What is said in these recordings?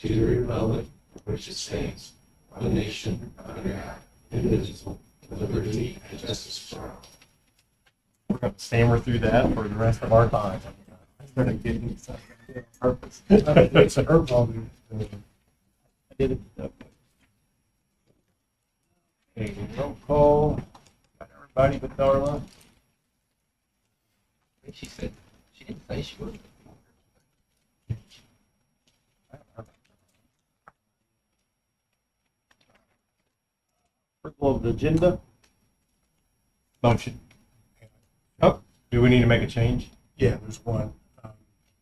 to the republic for which it stands, one nation, under God, indivisible, with liberty and justice for all. We're going to stammer through that for the rest of our time. I started getting something on purpose. It's a herb ball. I did it. Okay, roll call. Got everybody but Darla. She said, she didn't say she would. Approval of the agenda. Motion. Oh, do we need to make a change? Yeah, there's one.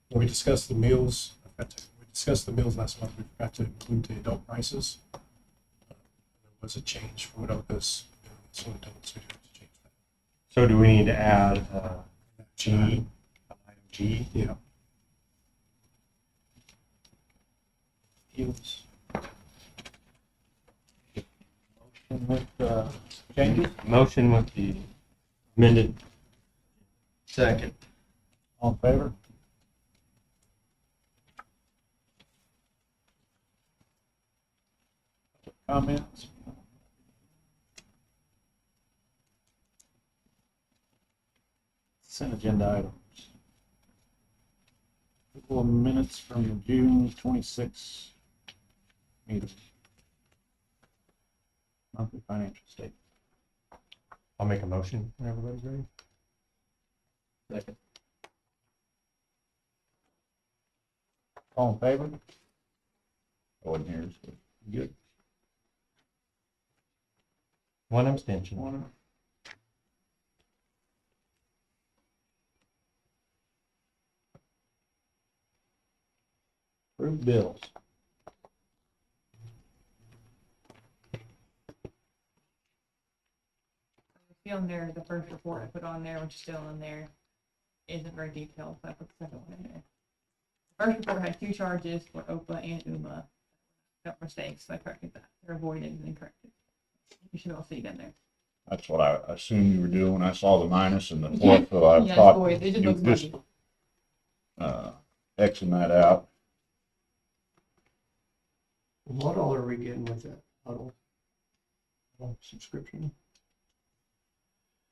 When we discussed the meals, we discussed the meals last month. We forgot to include the adult prices. There was a change for what Opus, so adults, we have to change that. So do we need to add G? Item. Item G? Yeah. Meals. Motion with changes? Motion with the amended. Second. All in favor? Comments? Consent agenda items. Couple of minutes from the June 26th meeting. Monthly financial statement. I'll make a motion when everybody's ready. Second. All in favor? I wasn't here, so. Good. One abstention. One. Approved bills. See on there, the first report I put on there, which is still in there, isn't very detailed, so I put the second one in there. The first report had 2 charges for OPA and UMA. Got mistakes, so I corrected that. They're avoided and corrected. You should all see it in there. That's what I assumed you were doing when I saw the minus and the plus, so I Yeah, thought boy, it just you looks just, muddy. Xing that out. What all are we getting with that Huddle subscription?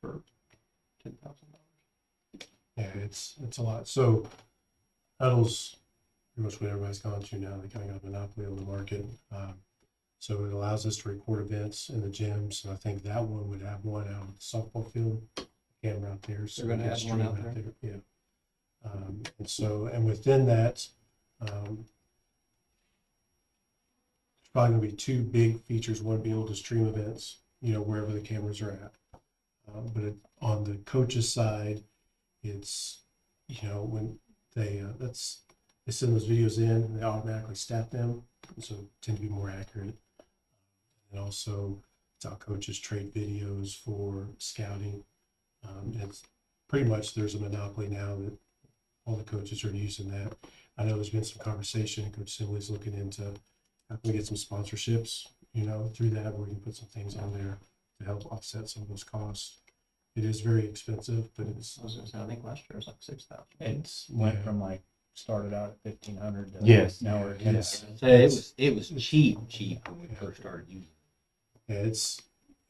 For $10,000. Yeah, it's a lot. So Huddle's pretty much what everybody's gone to now. They kind of got a monopoly on the market. So it allows us to record events in the gyms, and I think that one would have one out at the softball field, camera out there. So They're gonna we can have one stream out there? Yeah. And so, and within that, there's probably gonna be 2 big features. One, be able to stream events, wherever the cameras are at. But on the coach's side, it's, when they send those videos in, and they automatically stat them, and so tend to be more accurate. And also, it's how coaches trade videos for scouting. It's pretty much, there's a monopoly now that all the coaches are using that. I know there's been some conversation, Coach Sibley's looking into how can we get some sponsorships, through that, where we can put some things on there to help offset some of those costs. It is very expensive, but it's. I was gonna say, I think last year was like 6,000. It's went from like started out at 1,500 to Yes. now we're at Yes. 10,000. It was cheap when we first started using it. Yeah,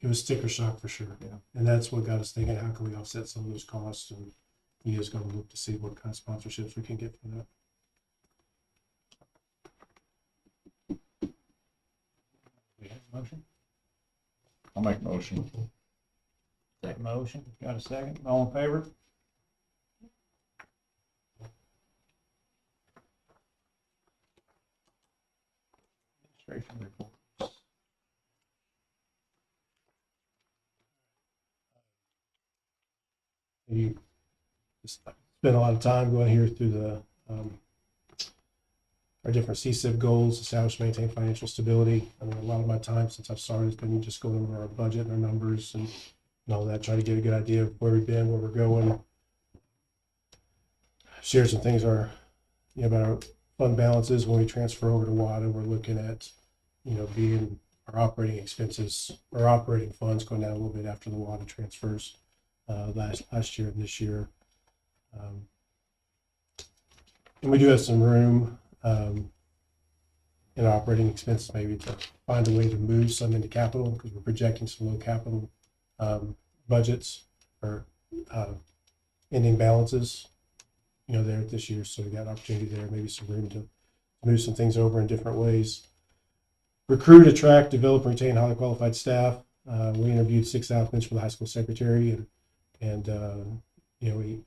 it was sticker shock for sure. Yeah. And that's what got us thinking, how can we offset some of those costs? And he is going to look to see what kind of sponsorships we can get from that. We have a motion? I'll make a motion. Second motion. Got a second? All in favor? Administration report. You just spend a lot of time going here through the our different CSIP goals, establish, maintain financial stability. I mean, a lot of my time since I've started has been just going over our budget and our numbers and all that, try to get a good idea of where we've been, where we're going. Share some things about our fund balances when we transfer over to WADA. We're looking at, being our operating expenses, our operating funds going down a little bit after the WADA transfers last year and this year. And we do have some room in operating expenses, maybe to find a way to move some into capital, because we're projecting some low capital budgets or ending balances, there this year. So we got opportunity there, maybe some room to move some things over in different ways. Recruit, attract, develop, and retain highly qualified staff. We interviewed 6 applicants for the high school secretary, and we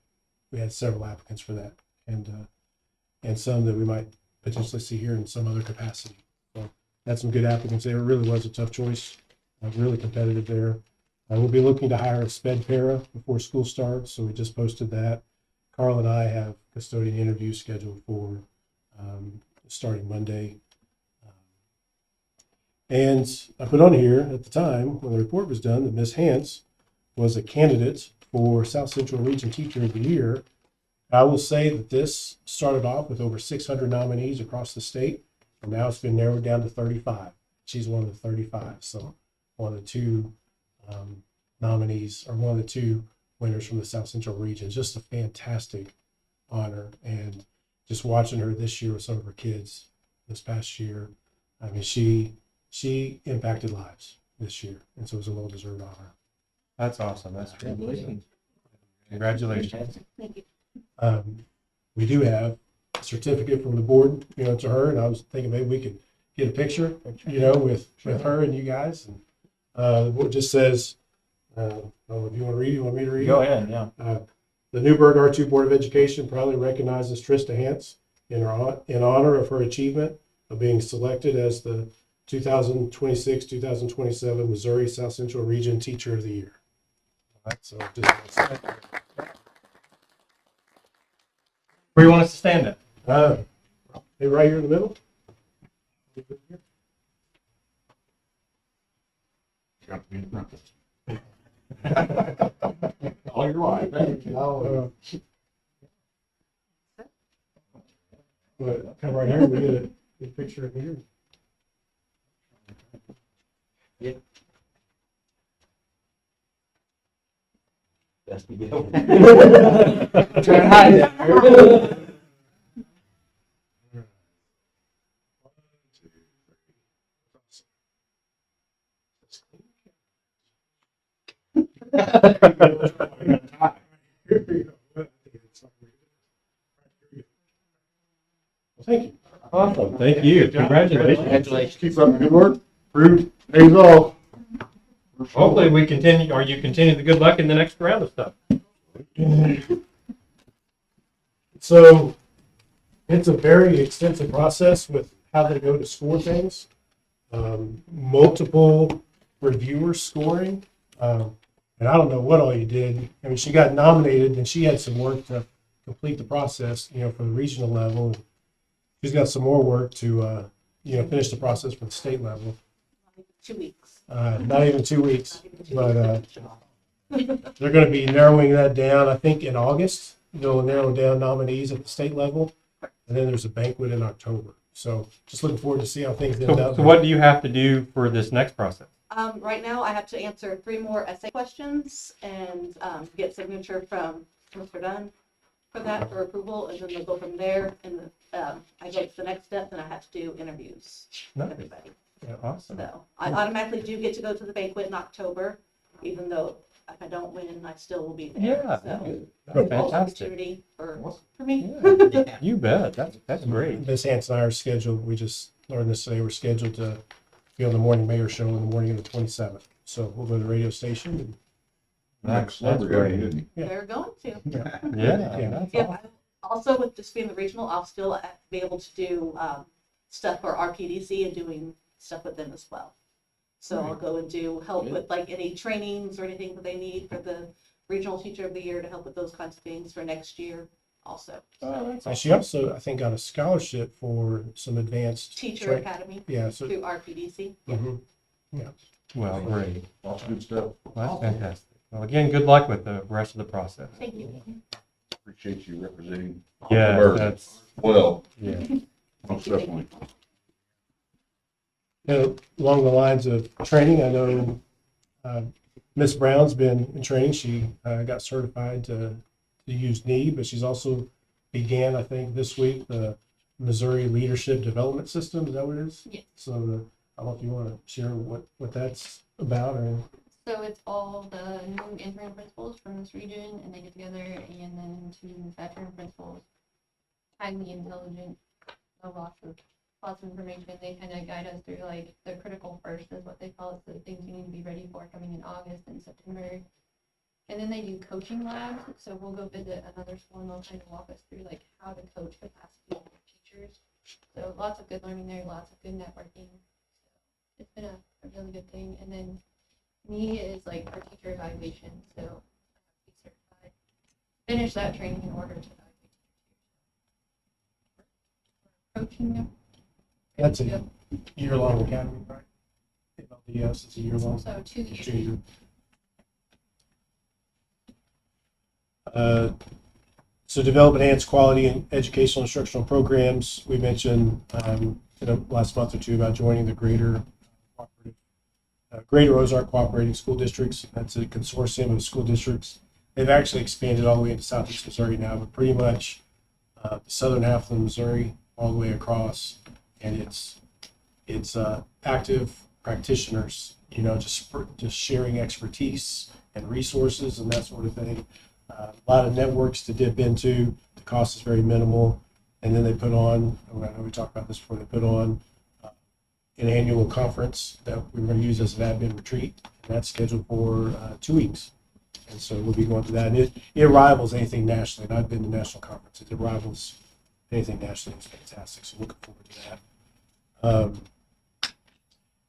had several applicants for that, and some that we might potentially see here in some other capacity. So had some good applicants there. It really was a tough choice, really competitive there. We'll be looking to hire a sped para before school starts, so we just posted that. Carl and I have custodian interviews scheduled for starting Monday. And I put on here at the time when the report was done that Ms. Hance was a candidate for South Central Region Teacher of the Year. I will say that this started off with over 600 nominees across the state, and now it's been narrowed down to 35. She's one of the 35, so one of the 2 nominees, or one of the 2 winners from the South Central region. Just a fantastic honor, and just watching her this year with some of her kids this past year, I mean, she impacted lives this year, and so it was a well-deserved honor. That's awesome. That's great. Congratulations. Thank you. We do have a certificate from the board, to her, and I was thinking maybe we could get a picture, with her and you guys. And the board just says, I don't know if you want to read it, you want me to read it? Go ahead, yeah. The Newburgh R2 Board of Education proudly recognizes Trista Hance in honor of her achievement of being selected as the 2026-2027 Missouri South Central Region Teacher of the Year. All right, so just Where do you want us to stand at? hey, right here in the middle. Got to be in front. All your life. But come right here. We get a picture of here. Best to go. Try to hide it. Well, thank you. Awesome. Thank you. Congratulations. Congratulations. Keep up the good work. Approved. Days off. Hopefully we continue, or you continue the good luck in the next round of stuff. So it's a very extensive process with how they go to score things. Multiple reviewers scoring. And I don't know what all you did. I mean, she got nominated and she had some work to complete the process, for the regional level. She's got some more work to, finish the process for the state level. 2 weeks. Not even 2 weeks, but they're going to be narrowing that down. I think in August, they'll narrow down nominees at the state level. And then there's a banquet in October. So just looking forward to see how things end up. So what do you have to do for this next process? Right now, I have to answer 3 more essay questions and get signature from Mr. Dunn for that for approval, and then they'll go from there. And I get to the next step, and I have to do interviews with Nice. everybody. Yeah, awesome. So I automatically do get to go to the banquet in October, even though if I don't win, I still will be there. Yeah. So Oh, it's an fantastic. opportunity for me. Yeah, you bet. That's great. Ms. Hance and I are scheduled, we just learned this today, we're scheduled to be on the morning mayor show in the morning of the 27th. So we'll go to the radio station. And, That's great. great, isn't he? Yeah. They're going to. Yeah. That's Yeah, awesome. also with just being the regional, I'll still be able to do stuff for RPDC and doing stuff with them as well. So I'll go and do help with like any trainings or anything that they need for the regional teacher of the year to help with those kinds of things for next year also. So, and she also, I think, got a scholarship for some advanced Teacher tra- Academy Yeah, so through RPDC. mhm. Well, great. Lots of good stuff. Well, that's fantastic. Well, again, good luck with the rest of the process. Thank you. Appreciate you representing. Yeah, Bird. that's, Well, yeah. most definitely. Along the lines of training, I know Miss Brown's been in training. She got certified to use knee, but she's also began, I think, this week the Missouri Leadership Development System, is that what it is? Yeah. So I don't know if you want to share what that's about, or, So it's all the new interim principals from this region, and they get together, and then to veteran principals, timely, intelligent, lots of information. They kind of guide us through like the critical first is what they call it, so the things you need to be ready for coming in August and September. And then they do coaching labs, so we'll go visit another school and they'll kind of walk us through like how to coach capacity of teachers. So lots of good learning there, lots of good networking. So it's been a really good thing. And then me is like our teacher evaluation, so I have to be certified. Finish that training in order to evaluate teachers. Coaching them. that's a year-long academy, right? LDS is a year-long. So 2 years. 2 year. So develop enhanced quality and educational instructional programs. We mentioned in the last month or two about joining the Greater Ozark Cooperating School Districts. That's a consortium of school districts. They've actually expanded all the way into southeast Missouri now, but pretty much the southern half of Missouri all the way across, and it's active practitioners, just sharing expertise and resources and that sort of thing. A lot of networks to dip into. The cost is very minimal. And then they put on, I know we talked about this before, they put on an annual conference that we were going to use as an admin retreat. And that's scheduled for 2 weeks. And so we'll be going to that. And it rivals anything nationally. And I've been to national conferences. It rivals anything nationally. It's fantastic. So looking forward to that.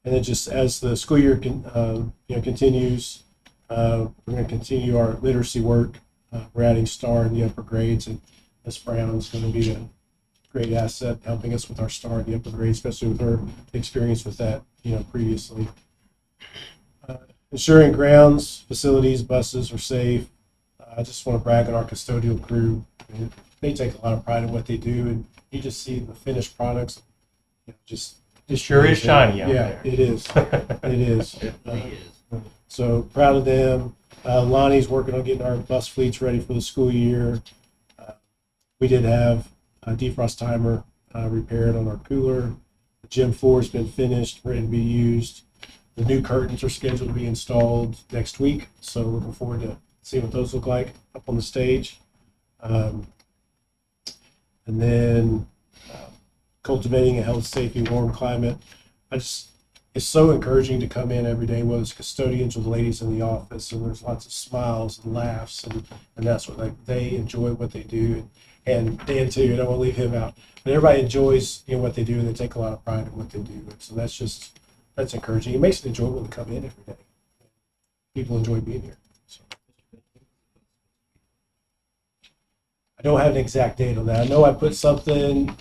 And then just as the school year continues, we're going to continue our literacy work. We're adding STAR in the upper grades, and Ms. Brown is going to be a great asset helping us with our STAR in the upper grades, especially with her experience with that, previously. Ensuring grounds, facilities, buses are safe. I just want to brag on our custodial crew. They take a lot of pride in what they do, and you just see the finished products. It sure is shiny out yeah, there. it is. It is. So proud of them. Lonnie's working on getting our bus fleets ready for the school year. We did have a defrost timer repaired on our cooler. The gym floor has been finished, ready to be used. The new curtains are scheduled to be installed next week, so looking forward to seeing what those look like up on the stage. And then cultivating a health, safety, warm climate. It's so encouraging to come in every day, whether it's custodians or the ladies in the office, and there's lots of smiles and laughs, and that's what they enjoy what they do, and Dan too. I don't want to leave him out, but everybody enjoys what they do, and they take a lot of pride in what they do. And so that's encouraging. It makes it enjoyable to come in every day. People enjoy being here. So. I don't have an exact date on that. I know I put something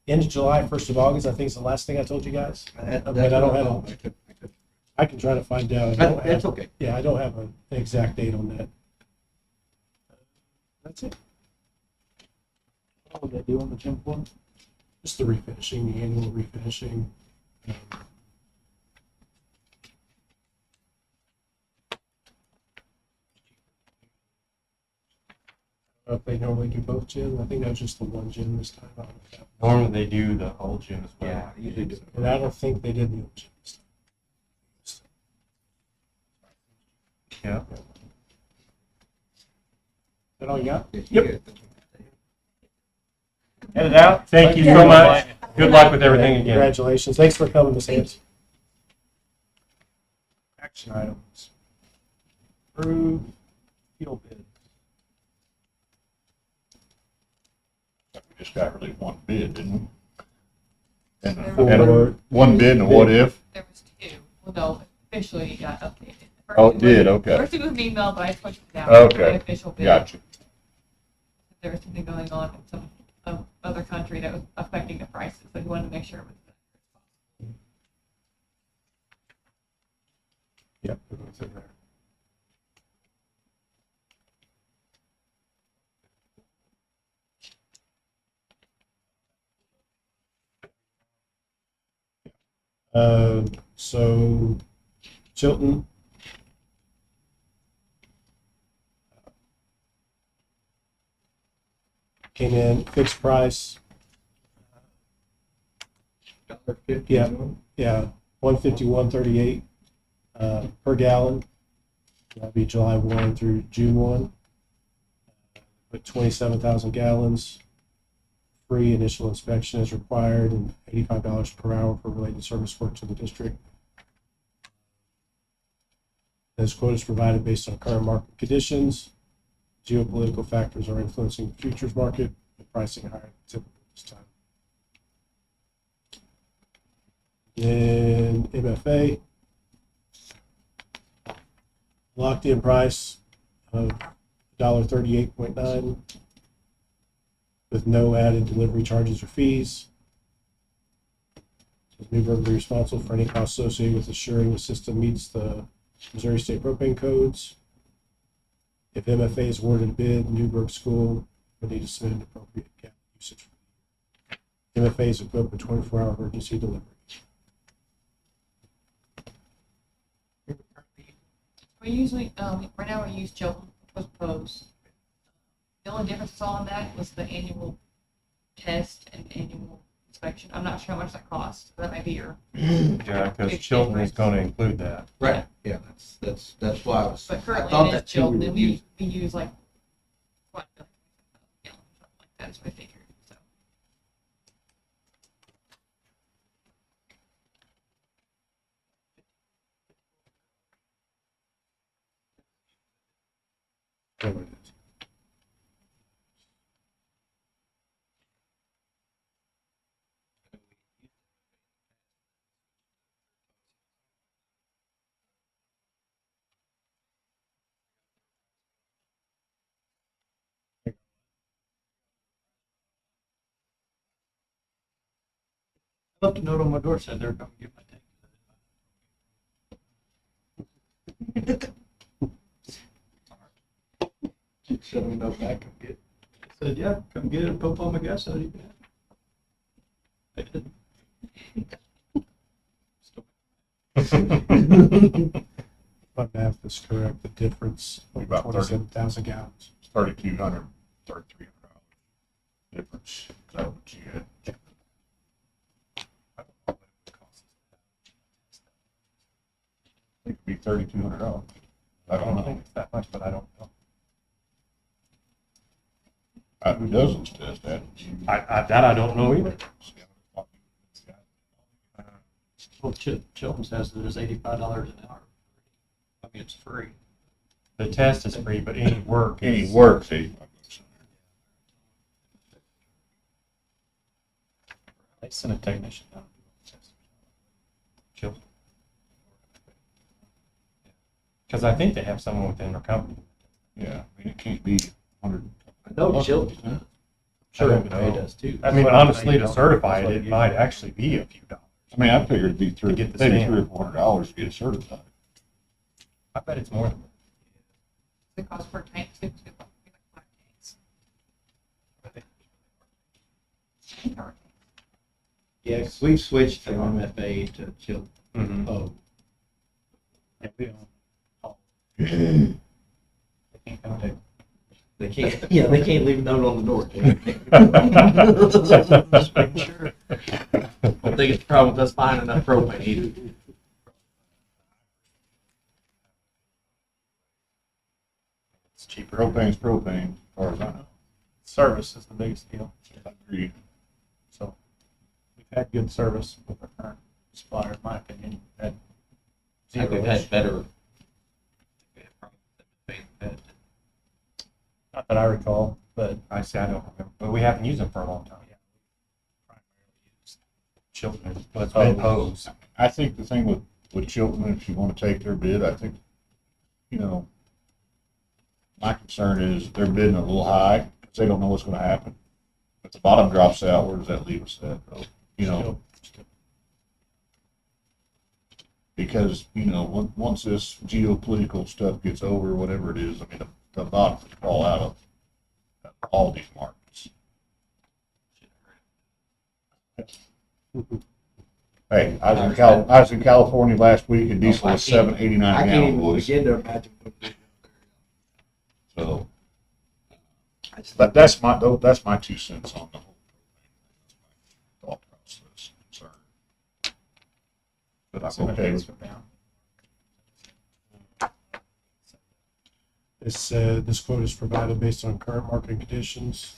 end of July, 1st of August, I think is the last thing I told you guys. But I don't have I can try to find out. That's okay. Yeah, I don't have an exact date on that. That's it. What would they do on the gym floor? Just the refinishing, the annual refinishing. I don't know if they normally do both gyms. I think that was just the one gym this time. I don't know if that- Normally they do the whole gym as well. Yeah, usually do. And I don't think they did the old gym this time. Yeah. Is that all you got? Yep. Headed out. Thank you so much. Good luck with everything again. Congratulations. Thanks for coming, Ms. Hans. Action items. Approve field bid. We just got really one bid, didn't we? And For- one bid and a what if? There was 2. Well, no, officially got updated. The Oh, it first did, was- okay. First it was an email, but I switched it down. Okay. The official bid. Gotcha. There was something going on in some other country that was affecting the prices, so we wanted to make sure it was. Yep. It's in there. So Chilton. Came in fixed price, Yeah, yeah, 151.38 per gallon. That'll be July 1 through June 1. Put 27,000 gallons. Free initial inspection is required and $85 per hour for related service work to the district. This quote is provided based on current market conditions. Geopolitical factors are influencing the futures market with pricing higher than typical this time. Then MFA, locked in price of $1.38.9 with no added delivery charges or fees. Newburgh will be responsible for any costs associated with ensuring the system meets the Missouri State propane codes. If MFA is awarded a bid, Newburgh School will need to submit an appropriate gallon usage. MFA is equipped with 24-hour emergency delivery. We usually, right now we use Chilton, which was proposed. The only difference I saw on that was the annual test and annual inspection. I'm not sure how much that costs, but that might be your, Yeah, because Big Chilton is difference. going to include that. Right, yeah, that's why I was, but I currently thought it is that too, Chilton, we and reviewed. we use like, what, something like that is what I figured, so. I left a note on my door, said they're coming to get my tank. Sent me a note back, come get it. I said, yeah, come get it, pump on my gas, so you can. I did. My math is correct, the difference of About 30. 27,000 gallons. It's $3,200, $3,300 difference. Is that what you had? It could be $3,200. I don't think know. it's that much, but I don't know. Who does this test that? That I don't know either. Well, Chilton says that it's $85 an hour. I mean, it's free. The test is free, but any work Any is. work, see? They send a technician down. Chilton. Because I think they have someone within their company. Yeah, I mean, it can't be 100. I know Chilton. Sure, MFA does too. I mean, honestly, to certify it, it might actually be a few dollars. I mean, I figured it'd be To get the maybe stamp. $300 or $400 to get it certified. I bet it's more than The cost per tank, too, it's like 5 tanks. Yeah, 'cause we've switched from MFA to Chilton. that. Oh. Yeah, we don't. They can't, yeah, they can't leave a note on the door. Just making sure. I don't think it's a problem with us buying enough propane either. It's cheaper. Propane's propane, as far as I know. Service is the biggest deal. I agree. So we've had good service with our current supplier, in my opinion. Had I think we've zero had issue. better. Not that I recall, but I say I don't remember. But we haven't used them for a long time. Chilton, well, it's been Poe's. I think the thing with Chilton, if you want to take their bid, I think, my concern is they're bidding a little high because they don't know what's going to happen. If the bottom drops out, where does that leave us at? Because, once this geopolitical stuff gets over, whatever it is, I mean, the bottom will fall out of all these markets. Hey, I was in California last week and diesel was $7.89 a I can't gallon, even boys. begin to imagine. So, but that's my 2 cents on the whole thought process concern. okay. It said this quote is provided based on current market conditions.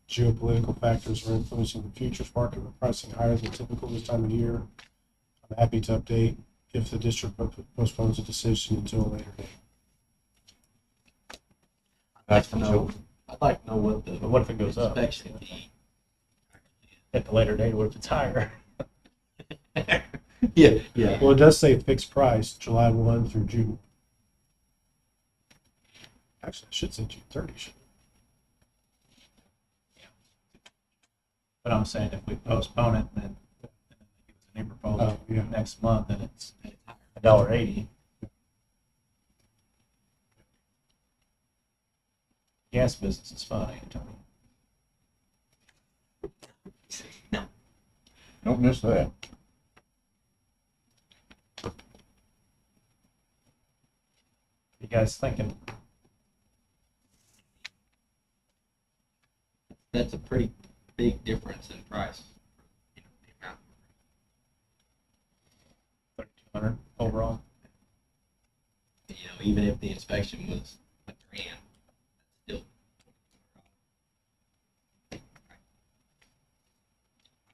Geopolitical factors are influencing the futures market with pricing higher than typical this time of year. I'm happy to update if the district postpones a decision until a later date. I'd like to know, what the. But what if it goes up? Inspection fee. At the later date, what if it's higher? Yeah, yeah. Well, it does say fixed price, July 1 through June. Actually, it should say June 30. shouldn't But I'm saying if we postpone it, then give us a new proposal Oh, yeah. next month, then it's $1.80. Gas business is fun, ain't it, Tony? Don't miss that. You guys thinking? That's a pretty big difference in price. You know, the amount. 3,200 overall? You know, even if the inspection was $1,000, that's still.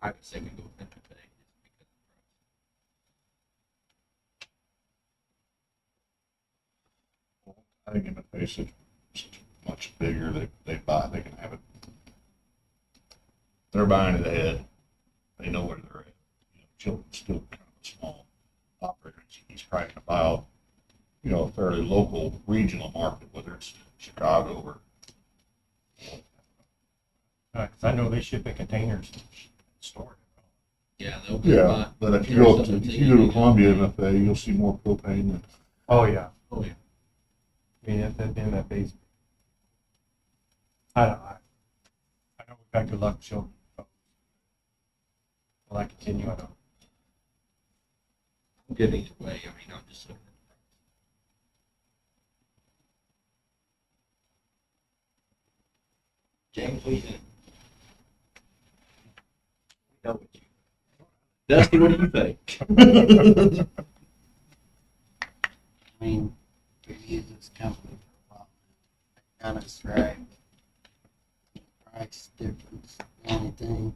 I would say we go with MFA just because of the price. I think MFA is much bigger. They can have it. They're buying it ahead. They know where they're at. You know, Chilton's still kind of a small operator. He's trying to buy out, you know, a fairly local regional market, whether it's Chicago or. Because I know they ship in containers and store it. Yeah, they'll be Yeah, but if you go to Columbia MFA, you'll see more propane than. Oh, yeah. Oh, yeah. I mean, at that MFA's. I know we've got good luck with children. Will I continue? I don't. I'm good either way. I mean, I'm just looking at the price. James, what do you think? We know what you. Dusty, what do you think? I mean, we've used this company for a while. Got us right. Price difference, the only thing.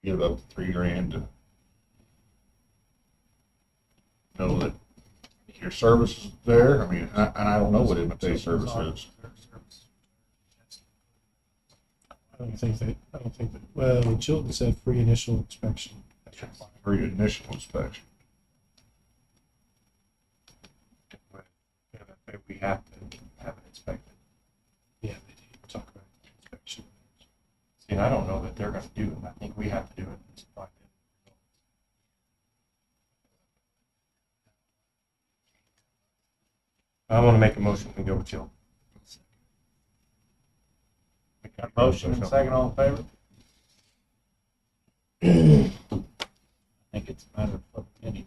Give up to $3,000 to know that your service is there. I mean, and I don't know what MFA service is. I don't think that, well, Chilton said free initial inspection. That's required. Free initial inspection. We have to have it inspected. Yeah, they did talk about inspection. See, and I don't know that they're going to do it. I think we have to do it. It's like I want to make a motion to go with Jill. Motion and second, all in favor? I think it's a matter of opinion.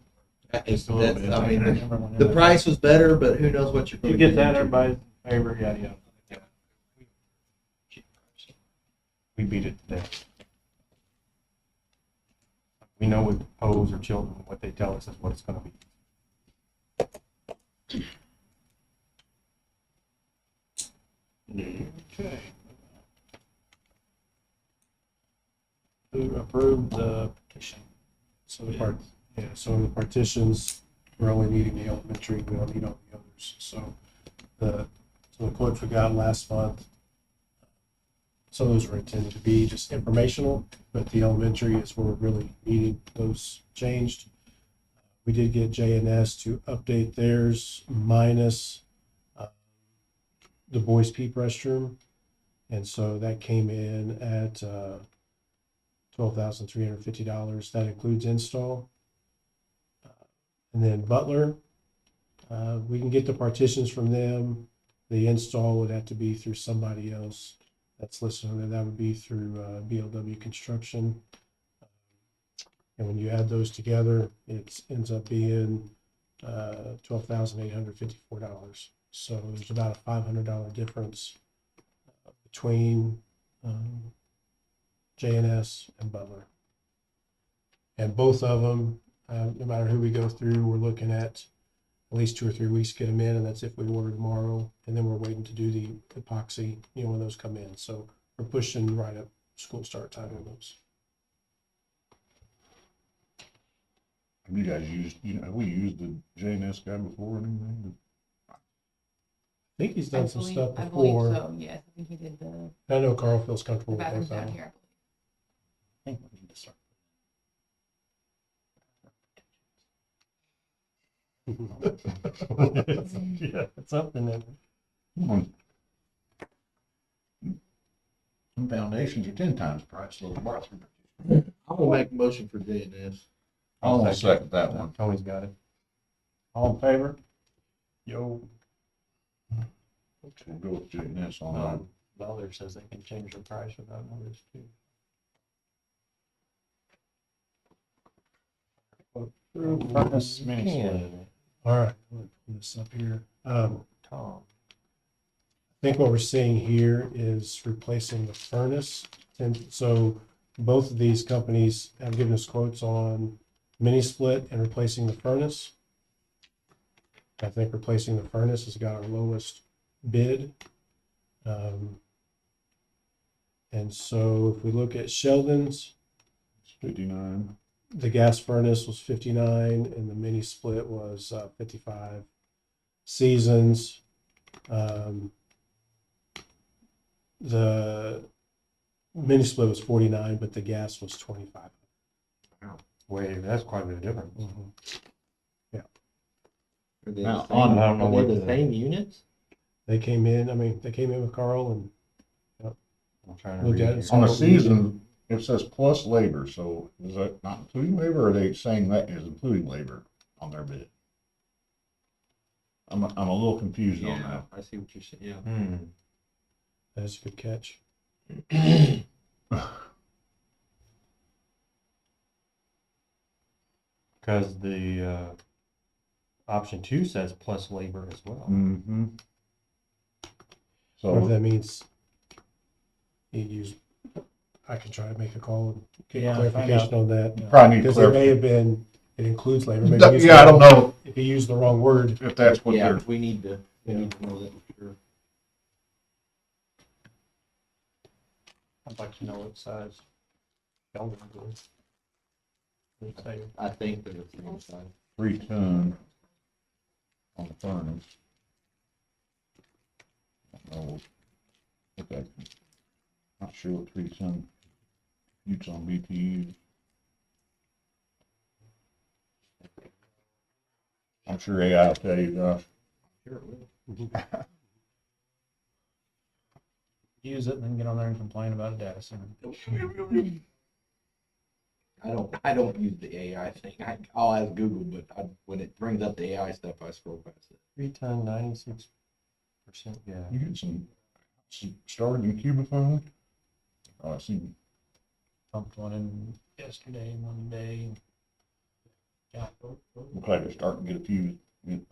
It's, Just a little that's, bit. I mean, the price was better, but who knows what you're You going to get that, everybody in favor, yada, yada. We beat it to death. We know with Pose or Children, what they tell us is what it's gonna be. Okay. Who approved the petition? So the partitions, we're only needing the elementary, we don't need all the others. So the quotes we got last month, some of those were intended to be just informational, but the elementary is where we're really needing those changed. We did get J&S to update theirs minus the boys' peep restroom. And so that came in at $12,350. That includes install. And then Butler, we can get the partitions from them. The install would have to be through somebody else that's listed on there. That would be through BLW Construction. And when you add those together, it ends up being $12,854. So there's about a $500 difference between JNS and Butler. And both of them, no matter who we go through, we're looking at least 2 or 3 weeks to get them in, and that's if we order tomorrow. And then we're waiting to do the epoxy, when those come in. So we're pushing right up school start time on those. Have you guys used, have we used the JNS guy before or anything? I think he's done some stuff I believe before. so, yes, I think he did the I know Carl feels comfortable with bathrooms both of down them. here. I think we need to start. Yeah, it's something that. Some foundations are 10 times the price of those bathrooms. I'm gonna make a motion for JNS. I'll second that one. Tony's got it. All in favor? Yo. We'll go with JNS on that. Butler says they can change their price without notice too. Furnace mini split. All right, I'm gonna pull this up here. I Tom. think what we're seeing here is replacing the furnace. And so both of these companies have given us quotes on mini split and replacing the furnace. I think replacing the furnace has got our lowest bid. And so if we look at Sheldon's, It's 59. the gas furnace was 59 and the mini split was 55. Seasons, the mini split was 49, but the gas was 25. Wait, that's quite a bit of difference. Are they Now, the same, on- I don't know are what they the the- same units? They came in with Carl and I'm trying to Look read at it. here. On the season, it says plus labor, so is that not including labor, or are they saying that is including labor on their bid? I'm a little confused on that. I see what you're saying, yeah. that's a good catch. Because the option 2 says plus labor as well. Mm-hmm. Whatever So, that means. I can try to make a call and get Yeah, find clarification on that. probably need Because it may clarification. have been, it includes labor. Maybe he used Yeah, I the don't wrong- know If he used the wrong word. if that's what Yeah, they're, we need to know that for sure. I'd like to know what size Sheldon is. Let's say I think they're the same size. 3 ton on the furnace. I don't know what that, not sure what 3 ton utes on BTU. I'm sure AI will tell you, Josh. Sure it will. use it and then get on there and complain about a data center. I don't use the AI thing. I'll ask Google, but when it brings up the AI stuff, I scroll past it. 3 ton, 96% gas. You get some started in Cubaphone? Oh, I see. Pumped one in yesterday, one day. Yeah. Looks like they're starting to get a few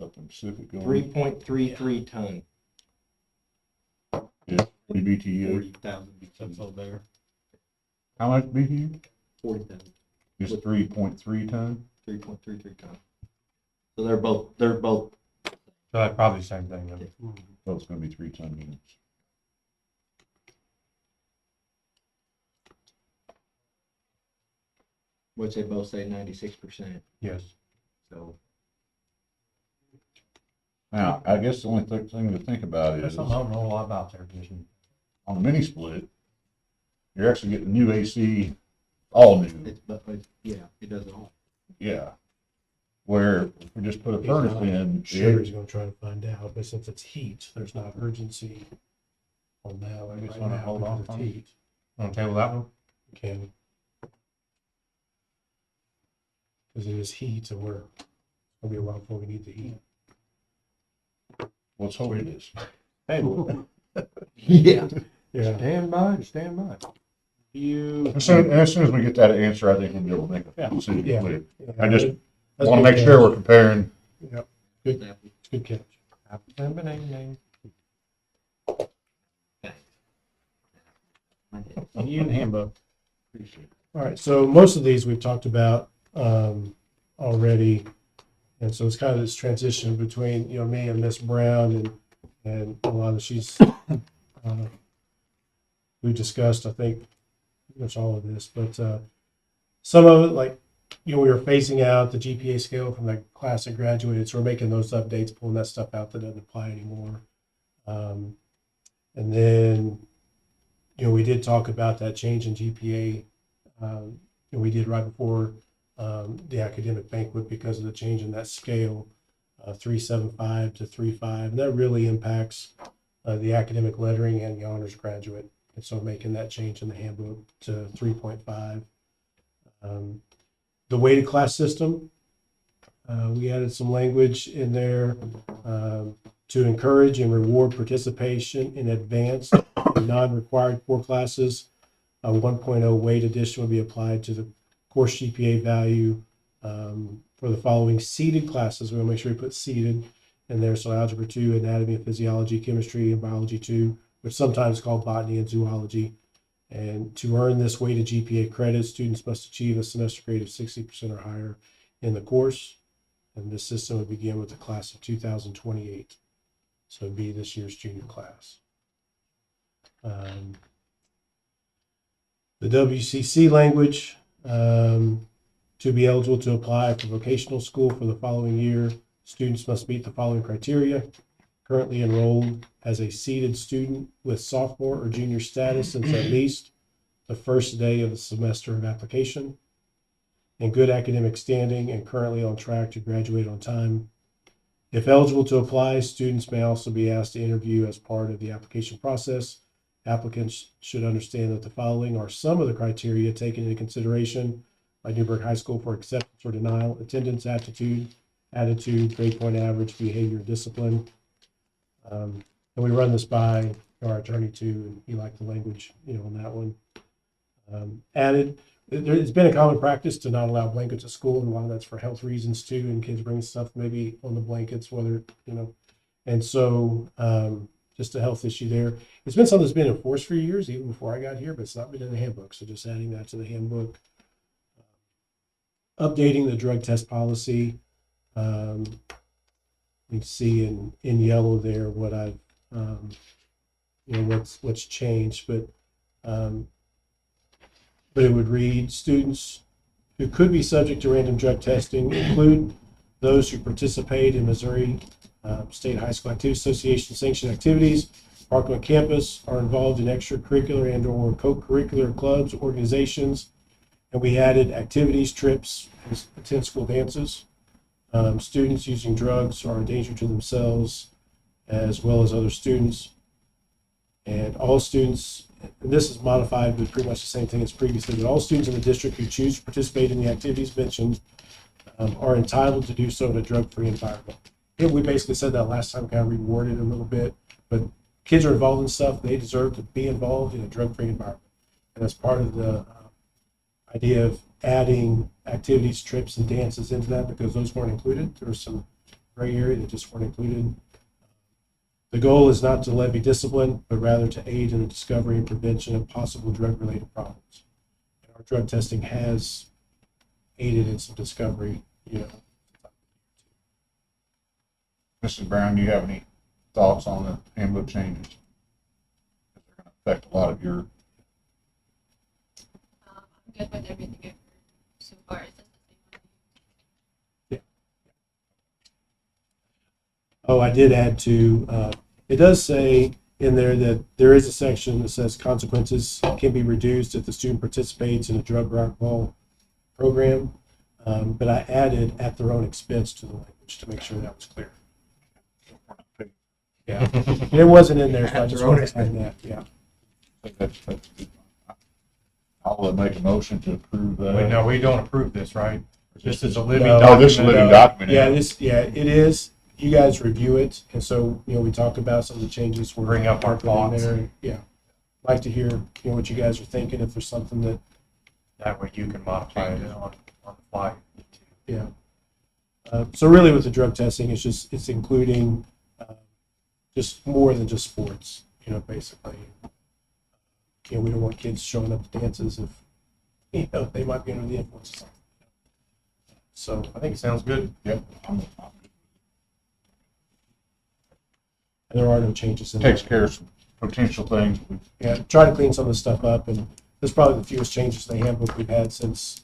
up in Pacific going. 3.33 ton. Yeah, 3 BTU. 40,000 That's BTU. all there. How much BTU? 40,000. Just 3.3 ton? 3.33 ton. So they're both. So that's probably the same thing. Then. So it's gonna be 3 ton units. Which they both say 96%. Yes. So Now, I guess the only thing to think about That's is, something I don't know a lot about there, Vision. on the mini split, you're actually getting new AC, all new, yeah, it does it all. yeah. Where if we just put a furnace in, Sure, he's gonna try to find out, but since it's heat, there's not urgency on that one I just right wanna now hold because off it's on it. heat. Want to table that one? Can. Because it is heat and it'll be a while before we need the heat. let's hope it is. Table Yeah. Yeah. Stand by, stand by. As soon as we get that answer, I think we'll be able to make a Yeah. decision. Yeah. quick. Yeah, I just that's want to good make sure catch. we're comparing Yep, good, good catch. Apples and bananas. You in the handbook. All right, so most of these we've talked about already. And so it's kind of this transition between, me and Miss Brown and a lot of we discussed, I think, pretty much all of this, but some of it, like, we were phasing out the GPA scale from the class that graduated, so we're making those updates, pulling that stuff out that doesn't apply anymore. And then, we did talk about that change in GPA. We did right before the academic banquet because of the change in that scale, 3.75 to 3.5. And that really impacts the academic lettering and the honors graduate. And so making that change in the handbook to 3.5. The weighted class system, we added some language in there to encourage and reward participation in advanced and non-required core classes. A 1.0 weight addition will be applied to the course GPA value for the following seeded classes. We want to make sure we put seeded in there. So Algebra 2, Anatomy and Physiology, Chemistry and Biology 2, which sometimes is called Botany and Zoology. And to earn this weighted GPA credit, students must achieve a semester grade of 60% or higher in the course. And this system would begin with the class of 2028. So it'd be this year's junior class. The WCC language, to be eligible to apply for vocational school for the following year, students must meet the following criteria. Currently enrolled as a seated student with sophomore or junior status since at least the first day of the semester of application, in good academic standing and currently on track to graduate on time. If eligible to apply, students may also be asked to interview as part of the application process. Applicants should understand that the following are some of the criteria taken into consideration by Newburgh High School for acceptance or denial: attendance, attitude, grade point average, behavior, discipline. And we run this by our attorney too, and he liked the language, on that one. It's been a common practice to not allow blankets at school, and a lot of that's for health reasons too, and kids bring stuff maybe on the blankets, and so just a health issue there. It's been something that's been enforced for years, even before I got here, but it's not been in the handbook, so just adding that to the handbook. Updating the drug test policy. You see in yellow there what I've, what's changed, but it would read: students who could be subject to random drug testing include those who participate in Missouri State High School Activity Association sanctioned activities, Parkland campus, are involved in extracurricular and or co-curricular clubs, organizations, and we added activities, trips, attend school dances. Students using drugs are a danger to themselves as well as other students. And all students, and this is modified, but pretty much the same thing as previously, but all students in the district who choose to participate in the activities mentioned are entitled to do so in a drug-free environment. We basically said that last time, kind of reworded it a little bit, but kids are involved in stuff, they deserve to be involved in a drug-free environment. And that's part of the idea of adding activities, trips, and dances into that, because those weren't included. There was some gray area that just weren't included. The goal is not to levy discipline, but rather to aid in the discovery and prevention of possible drug-related problems. And our drug testing has aided in some discovery. Mrs. Brown, do you have any thoughts on the handbook changes? They're going to affect a lot of your. I'm good with everything I've heard so far. It's just the same. Oh, I did add to, it does say in there that there is a section that says consequences can be reduced if the student participates in a drug or alcohol program. But I added at their own expense to the language to make sure that was clear. Yeah, it wasn't in there, so I just wanted to add that, yeah. That's good. I'll make a motion to approve that. Wait, no, we don't approve this, right? This is a living No, document. this is a living document. Yeah, it is. You guys review it, and so, we talked about some of the changes. We're Bring up our put in thoughts. there. Yeah, like to hear, what you guys are thinking, if there's something that, That way you can modify it on the fly. yeah. So really with the drug testing, it's including just more than just sports, basically. We don't want kids showing up to dances if, they might be under the influence of something. So I think it sounds good. Yep. and there are no changes in Takes there. care of some potential things. Yeah, try to clean some of the stuff up, and this is probably the fewest changes to the handbook we've had since,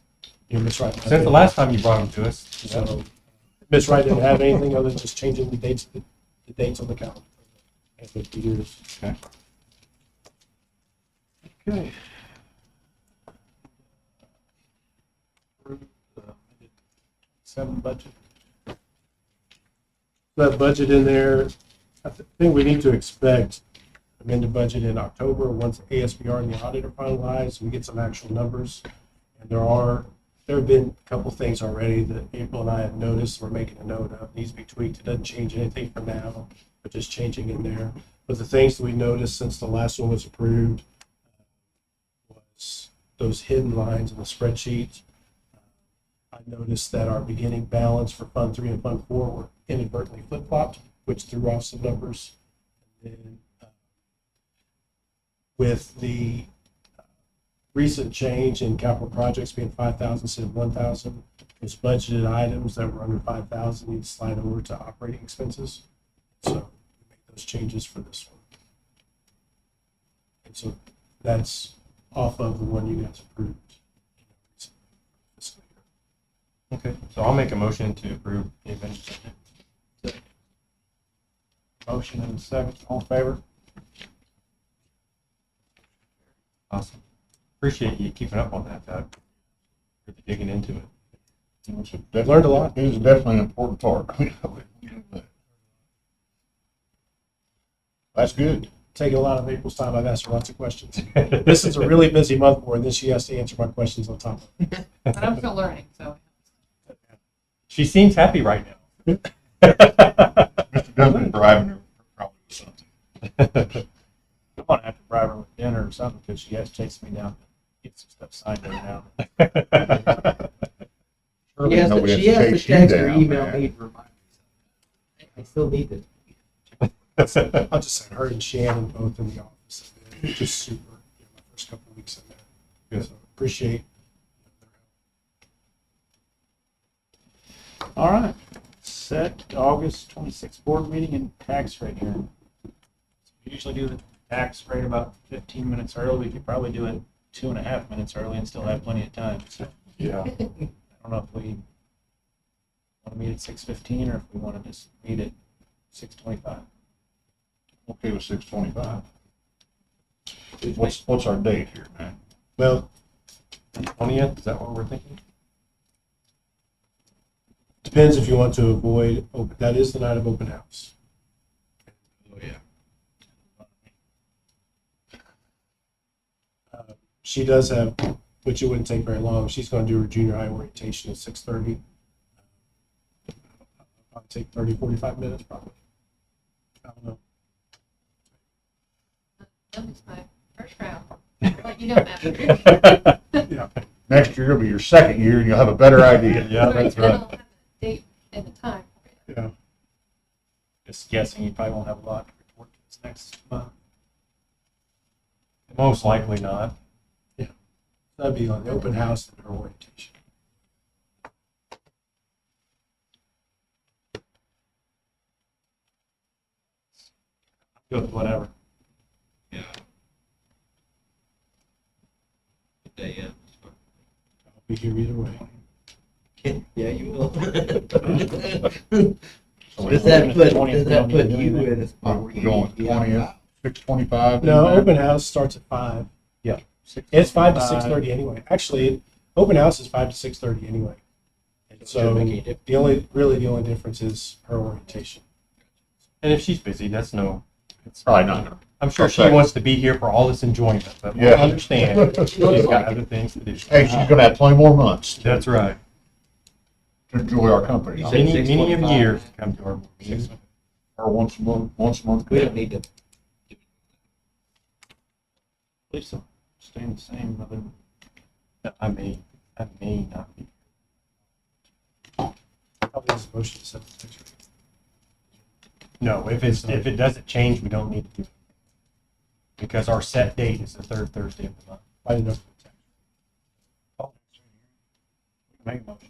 Ms. Wright. Since the last time you brought them to us. So, Ms. Wright didn't have anything other than just changing the dates on the calendar. And 50 years. Okay. Seven budget. That budget in there, I think we need to expect amended budget in October, once ASBR and the audit are finalized, we get some actual numbers. And there have been a couple things already that April and I have noticed, we're making a note of, needs to be tweaked. It doesn't change anything for now, but just changing in there. But the things that we noticed since the last one was approved was those hidden lines in the spreadsheet. I noticed that our beginning balance for Fund 3 and Fund 4 were inadvertently flip-flopped, which threw off some numbers. And then, with the recent change in capital projects being 5,000 instead of 1,000, those budgeted items that were under 5,000 need to slide over to operating expenses. So we make those changes for this one. And so that's off of the one you guys approved. Okay, so I'll make a motion to approve the amended budget. Motion and a second, all in favor? Awesome. Appreciate you keeping up on that, Doug. Really digging into it. It's definitely- Learned a lot. It is definitely an important part. That's good. Taking a lot of April's time, I've asked her lots of questions. This is a really busy month for her, and then she has to answer my questions on top of it. But I'm still learning, so. She seems happy right now. Mr. Duncan bribing her probably with something. I'm gonna have to bribe her with dinner or something, because she has chased me down to get some stuff signed every now and Surely She has to, nobody she has to chase you text or down, email man. me to remind me. I still need it. I'll just say her and Shannon both in the office. Just super, my first couple of weeks in there. Good. So appreciate. then. All right, set August 26th board meeting and tax rate hearing. We usually do the tax rate about 15 minutes early. We could probably do it 2.5 minutes early and still have plenty of time. So Yeah. I don't know if we want to meet at 6:15 or if we want to just meet at 6:25. Okay with 6:25. What's our date here, man? Well, 20th, is that what we're thinking? depends if you want to avoid, that is the night of open house. Oh, yeah. She does have, which it wouldn't take very long, she's going to do her junior high orientation at 6:30. Probably take 30, 45 minutes probably. I don't know. That was my first round. But you don't have Yeah. Next year will be your second year and you'll have a better idea. Yeah, that's Then right. I'll have a date and a time. Yeah. Just guessing, you probably won't have a lot to report this next month. Most likely not. That'd be on the open house and her orientation. Good with whatever. I'll be here either way. Yeah, you will. So Does that put you in a spot where We're you going need to be out 20th, loud? 6:25? No, open house starts at 5. It's 5 to 6:30 anyway. Actually, open house is 5 to 6:30 anyway. And so Shouldn't make any difference. the only difference is her orientation. And if she's busy, that's no, It's probably not gonna. I'm sure she Okay. wants to be here for all this enjoyment, but we Yeah. understand she's got other things to do. Hey, she's gonna have 20 more months That's right. to enjoy our company. You said Many, many of 6:25. years to come to our meetings. Or once a month. We don't need to. At least it'll stay the same, other than I may not be. Probably is motion to set the tax rate. No, if it doesn't change, we don't need to do it. Because our set date is the third Thursday of the month. I didn't know. if the tax- Oh, make a motion.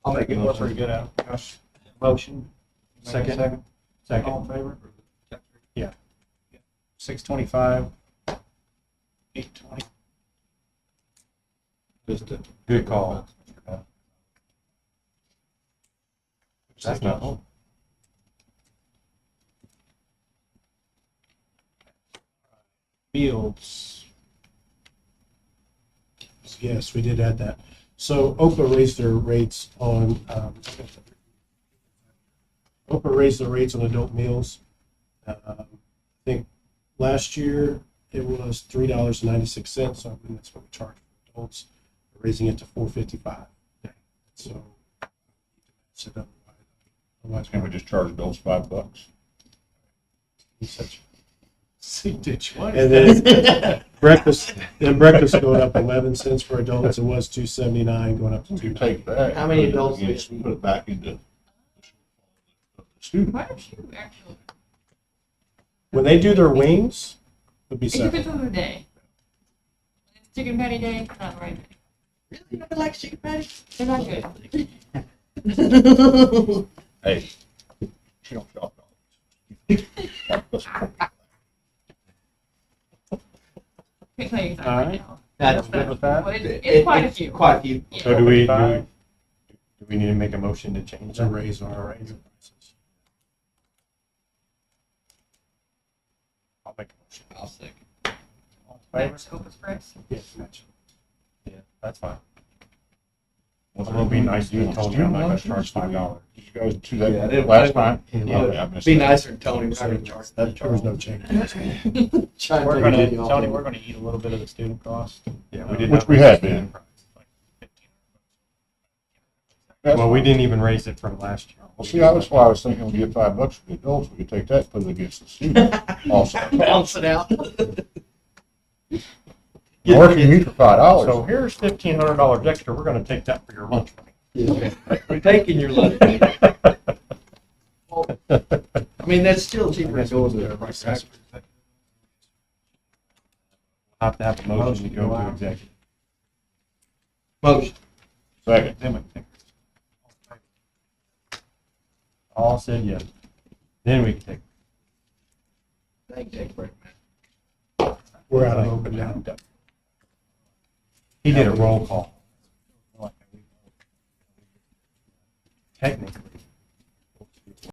I'll make a We're pretty motion. good out. Josh, motion. Make a Second. All Second. in favor? Yeah. 6:25. 8:20. Just a. Good call. That's not. Fields. Yes, we did add that. So Opa raised their rates on, Opa raised their rates on adult meals. I think last year it was $3.96, so I mean, that's what we charge for adults. We're raising it to $4.55. So. Otherwise, Can we just charge those $5? he's such. See, did you? And then breakfast going up 11 cents for adults. It was $2.79 going up to If you $2. take that. How many adults you do just you- Put it back into the student. Why don't you actually, When they do their wings, it'd be it depends separate. on the day. When it's chicken patty day, it's not the right day. You don't like chicken patties? They're not good. Hey, she don't shop dollars. Can't tell you exactly All right right. now. That's Good with that? But it's quite a few. Quite a few. So do we need to make a motion to change To that? raise our prices. I'll make a motion. I'll second. All in favor? Max Hope Express. Yes, gotcha. Yeah, that's fine. I'm gonna be nice to you, Tony, I'm not gonna charge $5. Did you guys do Yeah, that they- last time? Yeah. Okay, I missed Be that. nicer than Tony. We're not gonna charge That, there was no change. Trying to We're take gonna, money off Tony, of we're it. gonna eat a little bit of the student cost. Yeah, we did Which not we raise had the been. student price. Well, we didn't even raise it from last year. Well, see, that's why I was thinking we'd get $5 for the adults. We could take that, put it against the student also. Balance it out. Working you for $5. So here's $1,500 extra, we're gonna take that for your lunch money. We're taking your lunch. I mean, that's still cheaper than going to the price. Have to have a motion to go to executive. Motion. Second. Then we can All said yes. Then we can take. Thank you, Brett. We're out of open now. He did a roll call. Technically.